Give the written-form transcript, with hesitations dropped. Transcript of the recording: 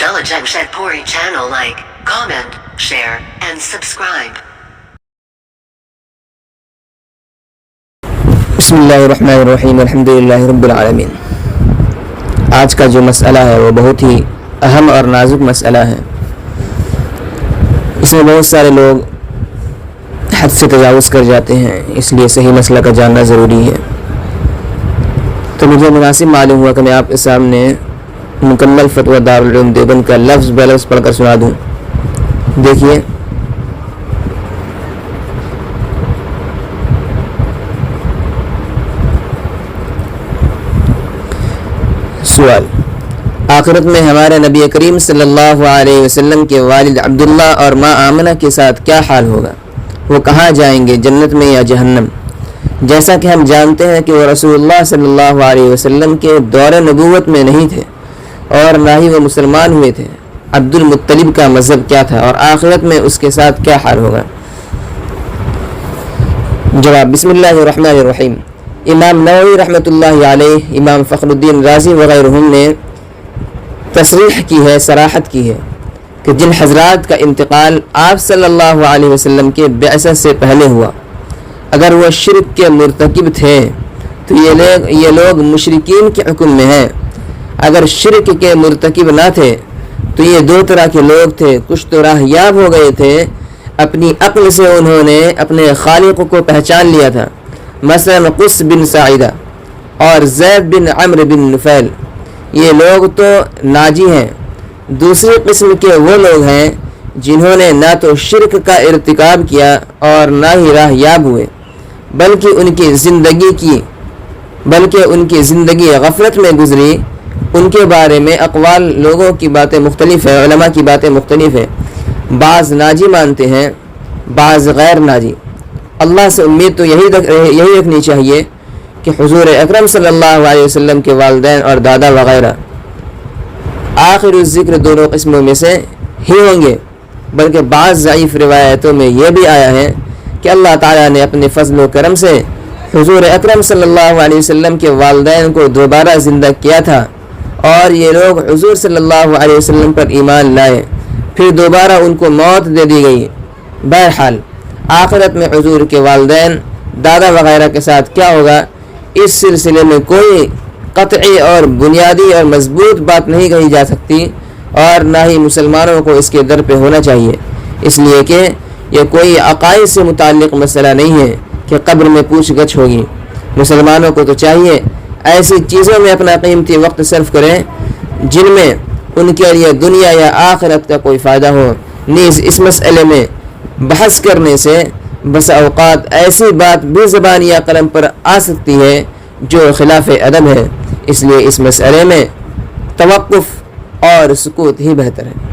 Abdullah Jamshedpuri channel, like, comment, share, and subscribe. बिस्मिल्लाहिर्रहमानिर्रहीम अल्हम्दुलिल्लाहि रब्बिल आलमीन। आज का जो मसला है वो बहुत ही अहम और नाजुक मसला है। इसमें बहुत सारे लोग हद से तजावुज़ कर जाते हैं, इसलिए सही मसला का जानना ज़रूरी है। तो मुझे मुनासिब मालूम हुआ कि मैं आपके सामने मुकम्मल फतवा दारुल उलूम देवबंद का लफ्ज़ ब लफ्ज़ पढ़कर सुना दूँ। देखिए, सवाल, आखिरत में हमारे नबी करीम सल्लल्लाहु अलैहि वसल्लम के वालिद अब्दुल्ला और माँ आमना के साथ क्या हाल होगा? वो कहाँ जाएंगे, जन्नत में या जहन्नम? जैसा कि हम जानते हैं कि वो रसूलुल्लाह सल्लल्लाहु अलैहि वसल्लम के दौर नबूवत में नहीं थे और ना ही वो मुसलमान हुए थे। अब्दुल मुत्तलिब का मज़हब क्या था और आखिरत में उसके साथ क्या हाल होगा? जवाब, बिस्मिल्लाहिर्रहमानिर्रहीम। इमाम नववी रहमतुल्लाहि अलैह, इमाम फ़खरुद्दीन राज़ी वग़ैरहुम ने तसरीह की है, सराहत की है कि जिन हज़रात का इंतकाल आप सल्लल्लाहु अलैहि वसल्लम के बिअसत से पहले हुआ, अगर वह शिरक के मुर्तकिब थे तो ये लोग मुशरिकीन के हुक्म में हैं। अगर शिरक के मुर्तकिब ना थे तो ये दो तरह के लोग थे। कुछ तो राहयाब हो गए थे, अपनी अक्ल से उन्होंने अपने खालिक को पहचान लिया था, मसलन कुस बिन साइदा और ज़ैद बिन अम्र बिन नुफैल। ये लोग तो नाजी हैं। दूसरी किस्म के वो लोग हैं जिन्होंने ना तो शिरक का इर्तिकाब किया और ना ही राहयाब हुए, बल्कि उनकी ज़िंदगी गफलत में गुजरी। उनके बारे में अक़वाल लोगों की बातें मुख्तलिफ है, उलमा की बातें मुख्तलिफ है। बाज़ नाजी मानते हैं, बाज़ गैर नाजी। अल्लाह से उम्मीद तो यही रखनी चाहिए कि हुज़ूर अकरम सल्लल्लाहु अलैहि वसल्लम के वालिदैन और दादा वगैरह आखिर ज़िक्र दोनों किस्मों में से ही होंगे। बल्कि बाज़ ज़ईफ़ रिवायतों में यह भी आया है कि अल्लाह ताला ने अपने फ़ज़ल व करम से हुज़ूर अकरम सल्लल्लाहु अलैहि वसल्लम के वालिदैन को दोबारा ज़िंदा किया था और ये लोग हुज़ूर सल्लल्लाहु अलैहि वसल्लम पर ईमान लाए, फिर दोबारा उनको मौत दे दी गई। बहरहाल आखिरत में हुज़ूर के वालिदैन, दादा वगैरह के साथ क्या होगा, इस सिलसिले में कोई क़त्ई और बुनियादी और मजबूत बात नहीं कही जा सकती और ना ही मुसलमानों को इसके दर पे होना चाहिए, इसलिए कि यह कोई अक़ाइद से मुताल्लिक़ मसला नहीं है कि कब्र में पूछ गछ होगी। मुसलमानों को तो चाहिए ऐसी चीज़ों में अपना कीमती वक्त सर्फ करें जिनमें उनके लिए दुनिया या आखिरत का कोई फ़ायदा हो। नीज़ इस मसले में बहस करने से बस औक़ात ऐसी बात भी ज़बान या कलम पर आ सकती है जो खिलाफ अदब है। इसलिए इस मसले में तवक्कुफ़ और सुकूत ही बेहतर है।